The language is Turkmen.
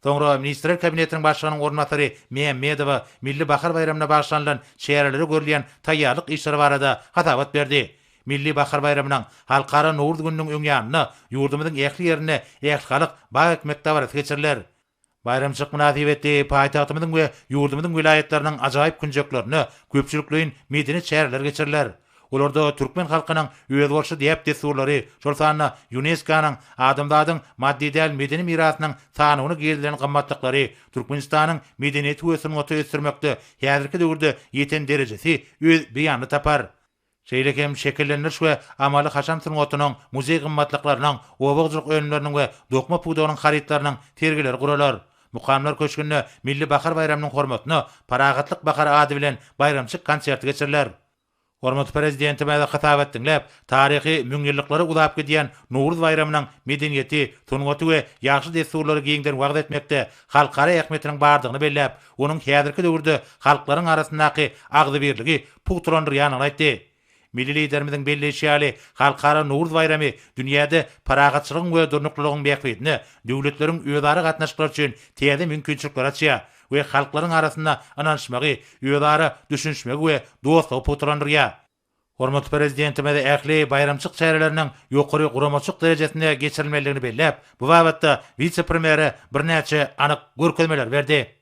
Soňra Ministrler Kabinetiniň başlygynyň ornatary Mehmedowa Milli Bahar Bayramyna bagşlanýan şäherleri görülýän taýýarlyk işleri barada hatabat berdi. Milli Bahar Bayramynyň halkara Nowruz gününiň öňýanyna ýurdumyzyň ähli ýerine ähli baýak mektabat geçiriler. Bayramçylyk münasibetli paýtagtymyzyň we ýurdumyzyň vilayetleriniň ajaýyp günjeklerini köpçülikliň medeni şäherler geçiriler. Olarda Türkmen halkynyň öýe bolşy diýip desurlary, şol sanyna UNESCO-nyň adamdadyň maddi däl medeni mirasynyň sanyny gerilen gymmatlyklary Türkmenistanyň medeniýet öýesini ötürmekde häzirki döwürde ýeten derejesi öz beýany tapar. Şeýlekem şekilleniş we amaly haşam sürňatynyň muzey gymmatlyklarynyň, obagjylyk öýünleriniň we dokma puwdarynyň haritlarynyň tergileri guralar. Mukamlar köşkünde Milli Bahar Bayramynyň hormatyna Paragatlyk Bahar ady bilen bayramçyk konserti geçiriler. Hormat prezidenti mäde hitap etdiňläp, taryhy müňýyllyklary ulap gidýän Nowruz bayramynyň medeniýeti, tungaty we ýaxşy desurlary giňden wagt etmekde halkara ähmetiniň bardygyny belläp, onuň häzirki döwürde halklaryň arasyndaky agdy birligi puwturandyrýanyny aýtdy. Milli liderimiziň belleşýäli halkara Nowruz bayramy dünýäde paragatçylygyň we durnuklygyň beýikligini, döwletleriň öýdary gatnaşyklar üçin täze mümkinçilikler açýar we halklaryň arasynda ananşmagy, öýdary düşünşmegi we dostlugy puwturandyrýar. Hormat prezidentimiz ähli bayramçyk şäherleriniň ýokary guramaçyk derejesinde geçirilmeligini belläp, bu babatda vice-premieri birnäçe anyk görkezmeler berdi.